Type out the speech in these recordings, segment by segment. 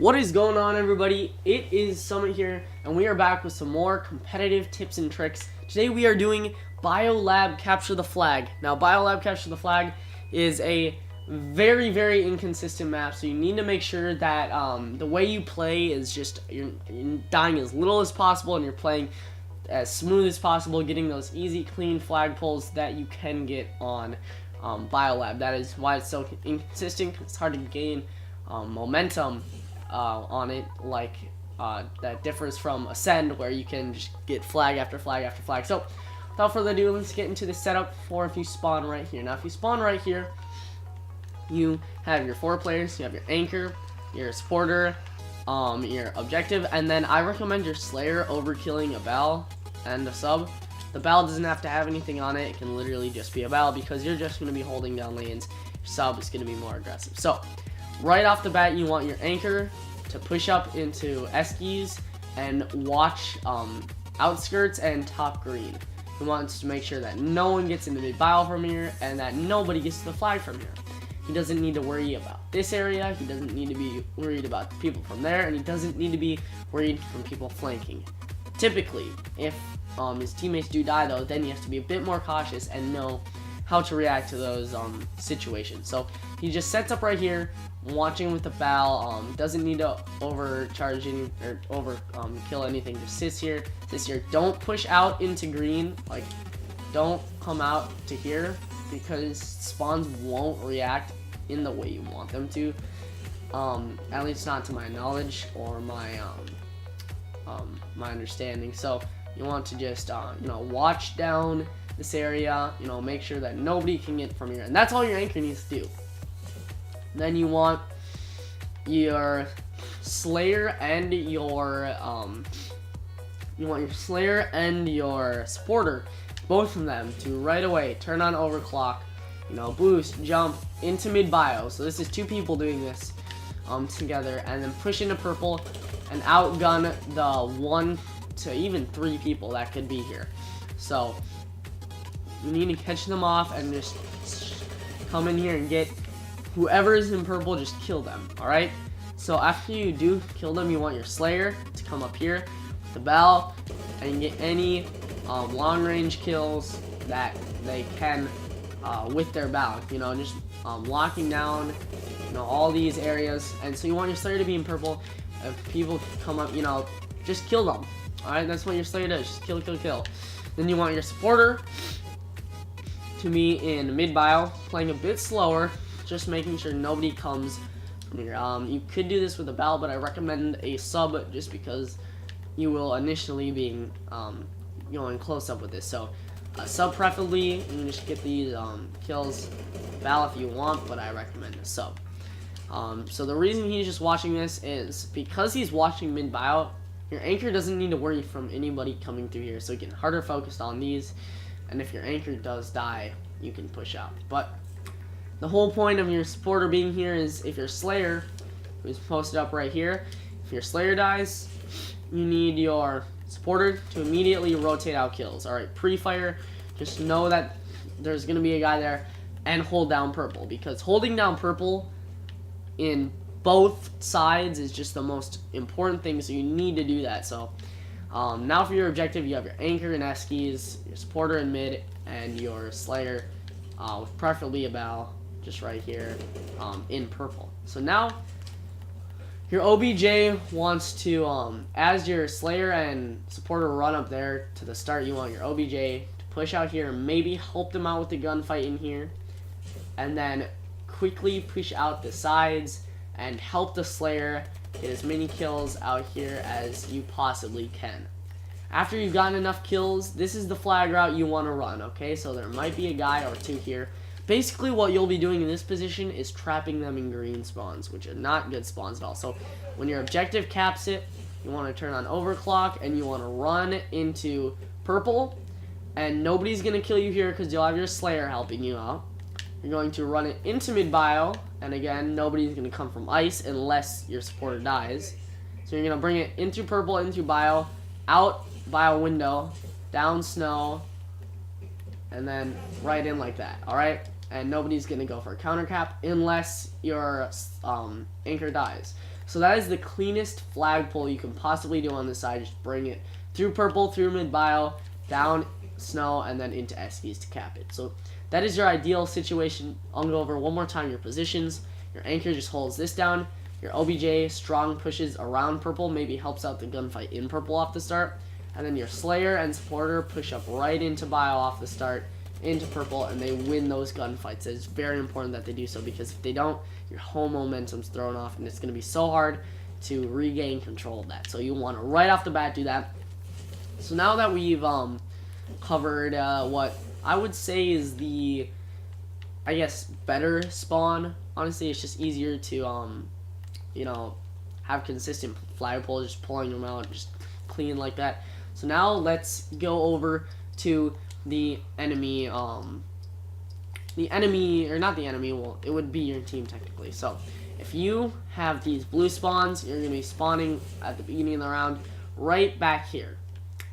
What is going on, everybody? It is Summit here, and we are back with some more competitive tips and tricks. Today we are doing Biolab Capture the Flag. Now, Biolab Capture the Flag is a very inconsistent map, so you need to make sure that the way you play is just you're dying as little as possible, and you're playing as smooth as possible, getting those easy, clean flag pulls that you can get on Biolab. That is why it's so inconsistent. It's hard to gain momentum on it, like that differs from Ascend, where you can just get flag after flag after flag. So without further ado, let's get into the setup for if you spawn right here. Now, if you spawn right here, you have your 4 players. You have your anchor, your supporter, your objective, and then I recommend your Slayer over killing a Bal and a sub. The Bal doesn't have to have anything on it. It can literally just be a Bal because you're just going to be holding down lanes. Your sub is going to be more aggressive. So right off the bat, you want your anchor to push up into Eskies and watch outskirts and top green. He wants to make sure that no one gets into mid-bio from here and that nobody gets to the flag from here. He doesn't need to worry about this area, he doesn't need to be worried about people from there, and he doesn't need to be worried from people flanking. Typically, if his teammates do die though, then he has to be a bit more cautious and know how to react to those situations. So he just sets up right here, watching with the Bal, doesn't need to overcharge any or kill anything. Just sits here. Don't push out into green. Like, don't come out to here because spawns won't react in the way you want them to. At least not to my knowledge or my my understanding. So you want to just watch down this area, make sure that nobody can get from here, and that's all your anchor needs to do. Then you want your Slayer and your supporter, both of them, to right away turn on overclock, boost, jump into mid bio. So this is 2 people doing this together, and then push into purple and outgun the 1 to even 3 people that could be here. So you need to catch them off and just come in here and get whoever is in purple, just kill them, alright? So after you do kill them, you want your Slayer to come up here with the Bal and get any long range kills that they can with their Bal, just locking down all these areas. And so you want your Slayer to be in purple. If people come up, just kill them, alright? That's what your Slayer does, just kill. Then you want your supporter to be in mid bio, playing a bit slower, just making sure nobody comes from here. You could do this with a Bal, but I recommend a sub just because you will initially be going close up with this. So sub preferably, you can just get these kills. Bal if you want, but I recommend a sub. So the reason he's just watching this is because he's watching mid bio. Your anchor doesn't need to worry from anybody coming through here, so you can harder focused on these. And if your anchor does die, you can push out. But the whole point of your supporter being here is if your Slayer, who's posted up right here, if your Slayer dies, you need your supporter to immediately rotate out kills. Alright, pre-fire, just know that there's going to be a guy there, and hold down purple, because holding down purple in both sides is just the most important thing, so you need to do that. So now for your objective, you have your anchor and Eskies, your supporter in mid, and your Slayer with preferably a Bal just right here in purple. So now your OBJ wants to, as your Slayer and supporter run up there to the start, you want your OBJ to push out here, maybe help them out with the gunfight in here, and then quickly push out the sides and help the Slayer get as many kills out here as you possibly can. After you've gotten enough kills, this is the flag route you want to run, okay? So there might be a guy or 2 here. Basically, what you'll be doing in this position is trapping them in green spawns, which are not good spawns at all. So when your objective caps it, you want to turn on overclock, and you want to run into purple, and nobody's going to kill you here because you'll have your Slayer helping you out. You're going to run it into mid-bio, and again, nobody's going to come from ice unless your supporter dies. So you're going to bring it into purple, into bio, out bio window, down snow, and then right in like that, alright? And nobody's going to go for a counter cap unless your anchor dies. So that is the cleanest flagpole you can possibly do on this side. Just bring it through purple, through mid-bio, down snow, and then into Eskies to cap it. So that is your ideal situation. I'll go over one more time your positions. Your anchor just holds this down. Your OBJ strong pushes around purple, maybe helps out the gunfight in purple off the start. And then your Slayer and Supporter push up right into bio off the start, into purple, and they win those gunfights. It's very important that they do so, because if they don't, your whole momentum's thrown off, and it's going to be so hard to regain control of that. So you want to right off the bat do that. So now that we've covered what I would say is the, I guess, better spawn. Honestly, it's just easier to you know, have consistent flagpoles, just pulling them out, just clean like that. So now let's go over to the enemy, or not the enemy, well, it would be your team technically. So if you have these blue spawns, you're going to be spawning at the beginning of the round right back here.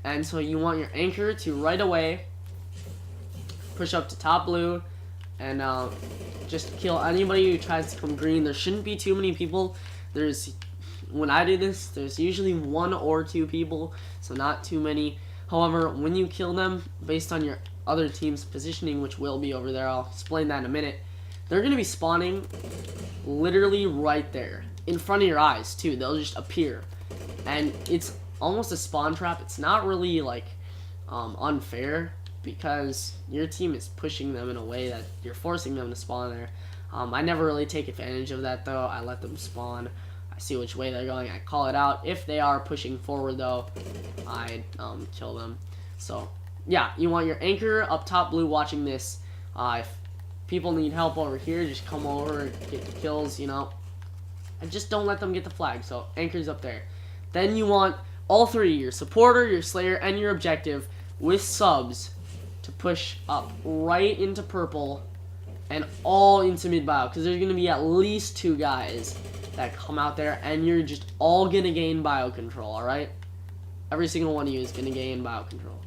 And so you want your anchor to right away push up to top blue and just kill anybody who tries to come green. There shouldn't be too many people. When I do this, there's usually 1 or 2 people, so not too many. However, when you kill them, based on your other team's positioning, which will be over there, I'll explain that in a minute, they're going to be spawning literally right there, in front of your eyes, too. They'll just appear. And it's almost a spawn trap. It's not really, like, unfair, because your team is pushing them in a way that you're forcing them to spawn there. I never really take advantage of that, though. I let them spawn. I see which way they're going. I call it out. If they are pushing forward, though, I kill them. So, yeah, you want your anchor up top blue watching this. If people need help over here, just come over and get the kills, you know. And just don't let them get the flag. So, anchor's up there. Then you want all 3, your supporter, your slayer, and your objective, with subs, to push up right into purple and all into mid-bio, because there's going to be at least 2 guys that come out there, and you're just all going to gain bio control, alright? Every single one of you is going to gain bio control.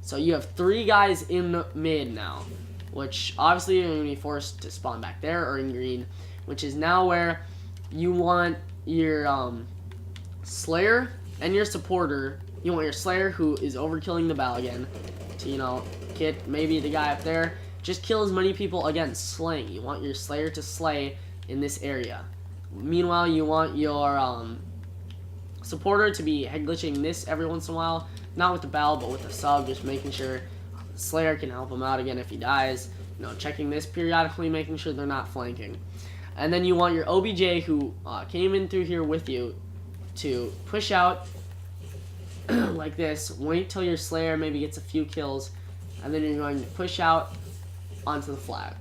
So you have 3 guys in mid now, which obviously you're going to be forced to spawn back there or in green, which is now where you want your Slayer and your supporter. You want your Slayer, who is overkilling the Bal again, to, you know, get maybe the guy up there. Just kill as many people, again, slaying. You want your Slayer to slay in this area. Meanwhile, you want your supporter to be head glitching this every once in a while. Not with the Bal, but with the sub, just making sure the Slayer can help him out again if he dies. You know, checking this periodically, making sure they're not flanking. And then you want your OBJ, who came in through here with you, to push out like this. Wait till your Slayer maybe gets a few kills, and then you're going to push out onto the flag.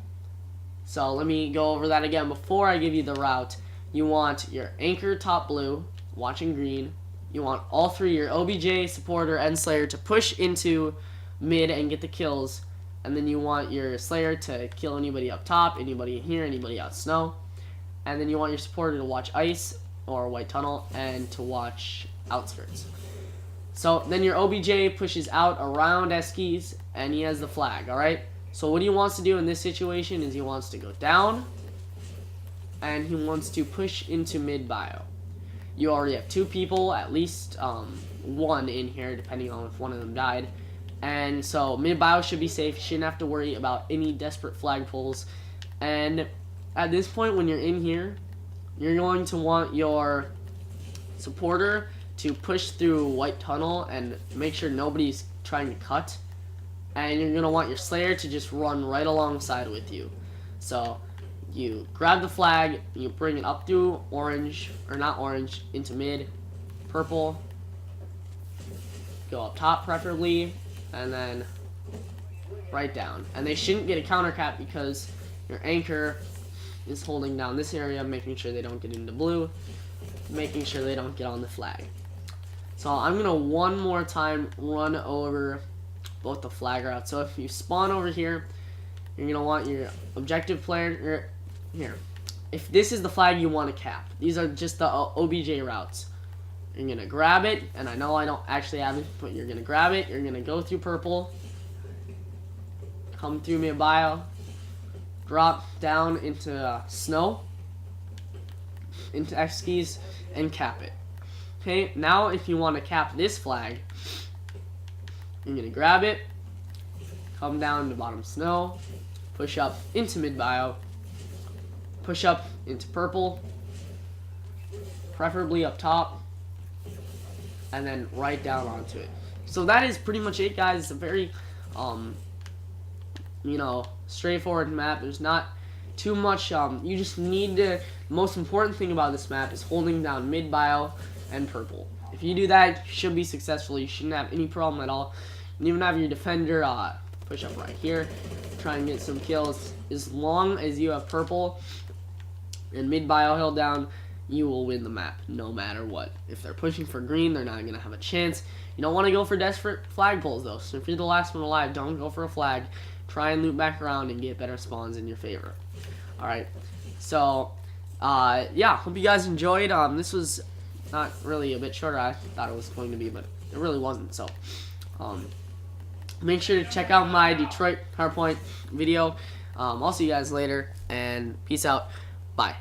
So let me go over that again before I give you the route. You want your anchor top blue, watching green. You want all 3, your OBJ, supporter, and Slayer, to push into mid and get the kills. And then you want your Slayer to kill anybody up top, anybody in here, anybody out snow. And then you want your supporter to watch ice or white tunnel and to watch outskirts. So then your OBJ pushes out around Eskies and he has the flag, alright? So what he wants to do in this situation is he wants to go down and he wants to push into mid-bio. You already have 2 people, at least 1 in here, depending on if one of them died. And so mid-bio should be safe. You shouldn't have to worry about any desperate flag pulls. And at this point, when you're in here, you're going to want your supporter to push through white tunnel and make sure nobody's trying to cut. And you're going to want your Slayer to just run right alongside with you. So you grab the flag, you bring it up through orange, or not orange, into mid, purple, go up top preferably, and then right down. And they shouldn't get a counter cap because your anchor is holding down this area, making sure they don't get into blue, making sure they don't get on the flag. So I'm going to one more time run over both the flag routes. So if you spawn over here, you're going to want your objective player here. If this is the flag you want to cap, these are just the OBJ routes. You're going to grab it, and I know I don't actually have it, but you're going to grab it, you're going to go through purple, come through mid-bio, drop down into snow, into X keys and cap it. Okay, now if you want to cap this flag, you're going to grab it, come down to bottom snow, push up into mid bio, push up into purple, preferably up top, and then right down onto it. So that is pretty much it, guys. It's a very, you know, straightforward map. There's not too much, you just need to, the most important thing about this map is holding down mid bio and purple. If you do that, you should be successful. You shouldn't have any problem at all. You even have your defender push up right here, try and get some kills. As long as you have purple and mid bio held down, you will win the map no matter what. If they're pushing for green, they're not going to have a chance. You don't want to go for desperate flag pulls though, so if you're the last one alive, don't go for a flag. Try and loop back around and get better spawns in your favor. Alright, so yeah, hope you guys enjoyed. This was not really a bit shorter. I thought it was going to be, but it really wasn't. So make sure to check out my Detroit PowerPoint video. I'll see you guys later, and peace out. Bye.